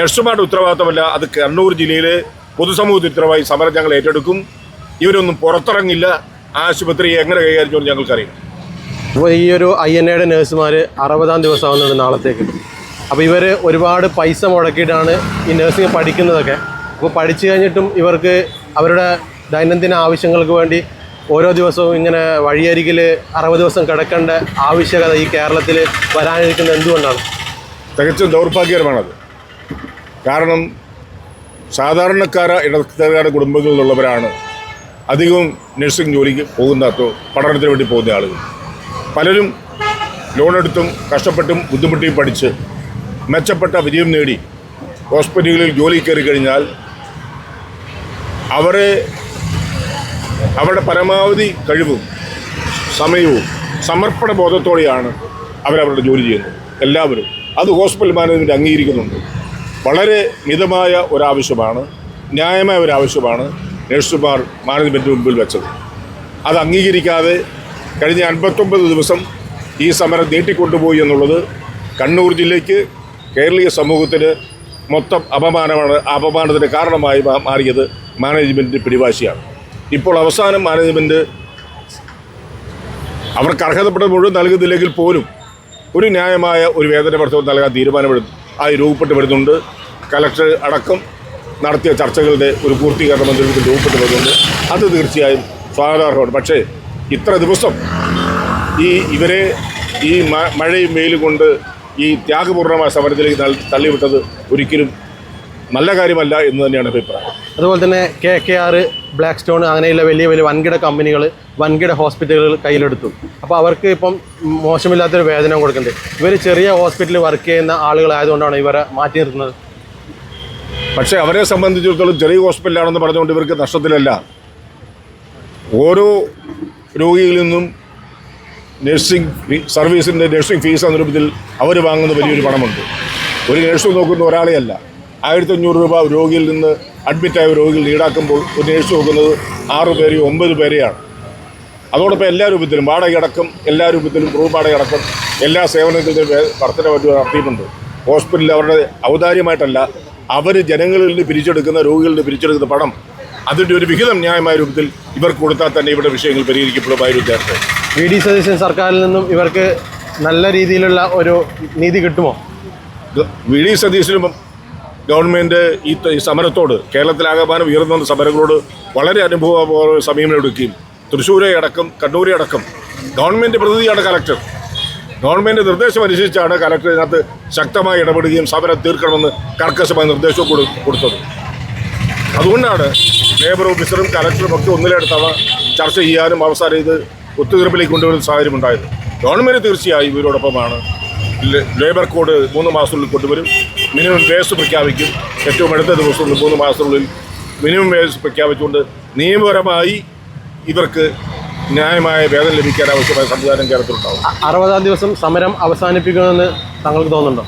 നഴ്സുമാരുടെ ഉത്തരവാദിത്തമല്ല, അത് കണ്ണൂർ ജില്ലയിലെ പൊതുസമൂഹത്തിന് ഉത്തരവായി സമരം ഞങ്ങൾ ഏറ്റെടുക്കും. ഇവരൊന്നും പുറത്തിറങ്ങില്ല. ആശുപത്രി എങ്ങനെ കൈകാര്യം ഞങ്ങൾക്കറിയാം. അപ്പോൾ ഈ ഒരു INA നഴ്സുമാർ 60-ാം ദിവസമാകുന്നുണ്ട് നാളത്തേക്ക്. അപ്പോൾ ഇവർ ഒരുപാട് പൈസ മുടക്കിയിട്ടാണ് ഈ നഴ്സിംഗ് പഠിക്കുന്നതൊക്കെ. അപ്പോൾ പഠിച്ചു കഴിഞ്ഞിട്ടും ഇവർക്ക് അവരുടെ ദൈനംദിന ആവശ്യങ്ങൾക്ക് വേണ്ടി ഓരോ ദിവസവും ഇങ്ങനെ വഴിയരികിൽ 60 ദിവസം കിടക്കേണ്ട ആവശ്യകത ഈ കേരളത്തിൽ വരാനിരിക്കുന്നത് എന്തുകൊണ്ടാണ്? തികച്ചും ദൗർഭാഗ്യകരമാണത്. കാരണം ഇടത്തരക്കാരുടെ കുടുംബങ്ങളിലുള്ളവരാണ് അധികവും നഴ്സിംഗ് ജോലിക്ക് പഠനത്തിന് വേണ്ടി പോകുന്ന ആളുകൾ. പലരും ലോണെടുത്തും കഷ്ടപ്പെട്ടും ബുദ്ധിമുട്ടിയും പഠിച്ച് മെച്ചപ്പെട്ട വിജയം നേടി ഹോസ്പിറ്റലുകളിൽ ജോലി കയറി കഴിഞ്ഞാൽ അവരുടെ പരമാവധി കഴിവും സമയവും സമർപ്പണ ബോധത്തോടെയാണ് അവരവരുടെ ജോലി ചെയ്യുന്നത്. എല്ലാവരും അത് ഹോസ്പിറ്റൽ മാനേജ്മെൻറ്റ് അംഗീകരിക്കുന്നുണ്ട്. വളരെ മിതമായ ഒരാവശ്യമാണ്, ന്യായമായ ഒരാവശ്യമാണ് നഴ്സുമാർ മാനേജ്മെൻറ്റിന് മുമ്പിൽ വെച്ചത്. അത് അംഗീകരിക്കാതെ കഴിഞ്ഞ 59 ദിവസം ഈ സമരം നീട്ടിക്കൊണ്ടുപോയി എന്നുള്ളത് കണ്ണൂർ ജില്ലയ്ക്ക്, കേരളീയ സമൂഹത്തിന് മൊത്തം അപമാനമാണ്. അപമാനത്തിന് കാരണമായി മാറിയത് മാനേജ്മെൻറ്റിൻ്റെ പിടിവാശിയാണ്. ഇപ്പോൾ അവസാനം മാനേജ്മെൻറ്റ് അവർക്ക് അർഹതപ്പെട്ട മുഴുവൻ നൽകുന്നില്ലെങ്കിൽ പോലും ഒരു ന്യായമായ ഒരു വേതന വർധന നൽകാൻ രൂപപ്പെട്ട് വരുന്നുണ്ട്. കലക്ടർ അടക്കം നടത്തിയ ചർച്ചകളുടെ ഒരു പൂർത്തീകരണ മന്ത്രിക്ക് രൂപപ്പെട്ട് വരുന്നുണ്ട്. അത് തീർച്ചയായും സ്വാഗതാർഹമാണ്. പക്ഷേ ഇത്ര ദിവസം ഇവരെ ഈ മഴയും വെയിലും കൊണ്ട് ഈ ത്യാഗപൂർണമായ സമരത്തിലേക്ക് തള്ളിവിട്ടത് ഒരിക്കലും നല്ല കാര്യമല്ല എന്ന് തന്നെയാണ് അഭിപ്രായം. അതുപോലെ തന്നെ KKR, ബ്ലാക്ക് സ്റ്റോൺ അങ്ങനെയുള്ള വലിയ വലിയ വൻകിട കമ്പനികൾ വൻകിട ഹോസ്പിറ്റലുകൾ കയ്യിലെടുത്തു. അപ്പോൾ അവർക്ക് ഇപ്പം മോശമില്ലാത്തൊരു വേതനം കൊടുക്കുന്നുണ്ട്. ഇവർ ചെറിയ ഹോസ്പിറ്റലിൽ വർക്ക് ചെയ്യുന്ന ആളുകളായതുകൊണ്ടാണ് ഇവരെ മാറ്റി നിർത്തുന്നത്. പക്ഷേ അവരെ സംബന്ധിച്ചിടത്തോളം ചെറിയ ഹോസ്പിറ്റലാണെന്ന് പറഞ്ഞുകൊണ്ട് ഇവർക്ക് നഷ്ടത്തിലല്ല. ഓരോ രോഗികളിൽ നിന്നും നഴ്സിംഗ് ഫീസ് എന്ന രൂപത്തിൽ അവർ വാങ്ങുന്ന വലിയൊരു പണമുണ്ട്. ഒരു നഴ്സ് നോക്കുന്ന ഒരാളെയല്ല, 1500 രൂപ രോഗിയിൽ നിന്ന് അഡ്മിറ്റായ രോഗികൾ ഈടാക്കുമ്പോൾ ഒരു നഴ്സ് നോക്കുന്നത് 6 പേരെയോ 9 പേരെയാണ്. അതോടൊപ്പം എല്ലാ രൂപത്തിലും വാടകയടക്കം, എല്ലാ രൂപത്തിലും റൂം വാടകയടക്കം എല്ലാ സേവനത്തിലും വർധന നടത്തിയിട്ടുണ്ട്. ഹോസ്പിറ്റലിൽ അവരുടെ ഔദാര്യമായിട്ടല്ല, അവർ ജനങ്ങളിൽ നിന്ന് പിരിച്ചെടുക്കുന്ന, രോഗികളിൽ നിന്ന് പിരിച്ചെടുക്കുന്ന പണം അതിൻ്റെ ഒരു വിഹിതം ന്യായമായ രൂപത്തിൽ ഇവർക്ക് കൊടുത്താൽ തന്നെ ഇവിടെ വിഷയങ്ങൾ പരിഹരിക്കപ്പെടുമായിരുന്നു. നേരത്തെ VD സതീശൻ സർക്കാരിൽ നിന്നും ഇവർക്ക് നല്ല രീതിയിലുള്ള ഒരു നീതി കിട്ടുമോ? VD സതീശനും ഗവൺമെൻറ് ഈ സമരത്തോട്, കേരളത്തിലാകമാനം ഉയർന്നു വന്ന സമരങ്ങളോട് വളരെ അനുഭവപൂർവ്വ സമീപനം എടുക്കുകയും തൃശ്ശൂരെ അടക്കം കണ്ണൂരെ അടക്കം ഗവൺമെൻറ് പ്രതിനിധിയാണ് കലക്ടർ. ഗവൺമെൻറ് നിർദ്ദേശം അനുസരിച്ചാണ് കലക്ടർ ഇതിനകത്ത് ശക്തമായി ഇടപെടുകയും സമരം തീർക്കണമെന്ന് കർക്കശമായ നിർദ്ദേശവും കൊടുത്തത്. അതുകൊണ്ടാണ് ലേബർ ഓഫീസറും കലക്ടറും ഒക്കെ ഒന്നിലെടുത്തവ ചർച്ച ചെയ്യാനും അവസാനം ഇത് ഒത്തുതീർപ്പിലേക്ക് കൊണ്ടുവരുന്ന സാഹചര്യം ഉണ്ടായത്. ഗവൺമെൻറ് തീർച്ചയായും ഇവരോടൊപ്പമാണ്. ലേബർ കോഡ് 3 മാസത്തിനുള്ളിൽ കൊണ്ടുവരും. മിനിമം വേജ് പ്രഖ്യാപിക്കും. ഏറ്റവും അടുത്ത ദിവസങ്ങളിൽ 3 മാസത്തിനുള്ളിൽ മിനിമം വേജ് പ്രഖ്യാപിച്ചുകൊണ്ട് നിയമപരമായി ഇവർക്ക് ന്യായമായ വേതനം ലഭിക്കാൻ ആവശ്യമായ സംവിധാനം കേരളത്തിലുണ്ടാവും. 60-ാം ദിവസം സമരം അവസാനിപ്പിക്കുമെന്ന് താങ്കൾക്ക് തോന്നുന്നുണ്ടോ?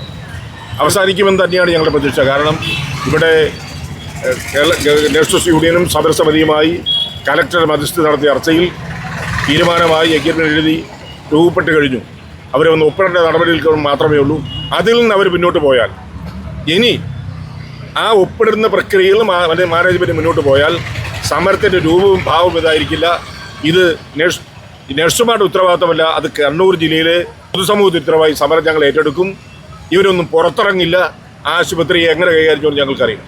അവസാനിക്കുമെന്ന് തന്നെയാണ് ഞങ്ങളുടെ പ്രതീക്ഷ. കാരണം ഇവിടെ നഴ്സസ് യൂണിയനും സമരസമിതിയുമായി കലക്ടർ മധ്യസ്ഥത നടത്തിയ ചർച്ചയിൽ തീരുമാനമായി എഗ്രിമെൻ്റ് എഴുതി രൂപപ്പെട്ട് കഴിഞ്ഞു. അവരെ ഒന്ന് ഒപ്പിടേണ്ട നടപടികൾ മാത്രമേ ഉള്ളൂ. അതിൽ നിന്ന് അവർ മുന്നോട്ട് പോയാൽ, ഇനി ആ ഒപ്പിടുന്ന പ്രക്രിയയിൽ മാനേജ്മെൻറ്റ് മുന്നോട്ട് പോയാൽ സമരത്തിൻ്റെ രൂപവും ഭാവവും ഇതായിരിക്കില്ല. ഇത് നഴ്സുമാരുടെ ഉത്തരവാദിത്തമല്ല, അത് കണ്ണൂർ ജില്ലയിലെ പൊതുസമൂഹത്തിന് ഉത്തരവായി സമരം ഞങ്ങൾ ഏറ്റെടുക്കും. ഇവരൊന്നും പുറത്തിറങ്ങില്ല. ആശുപത്രി എങ്ങനെ കൈകാര്യം ഞങ്ങൾക്കറിയാം.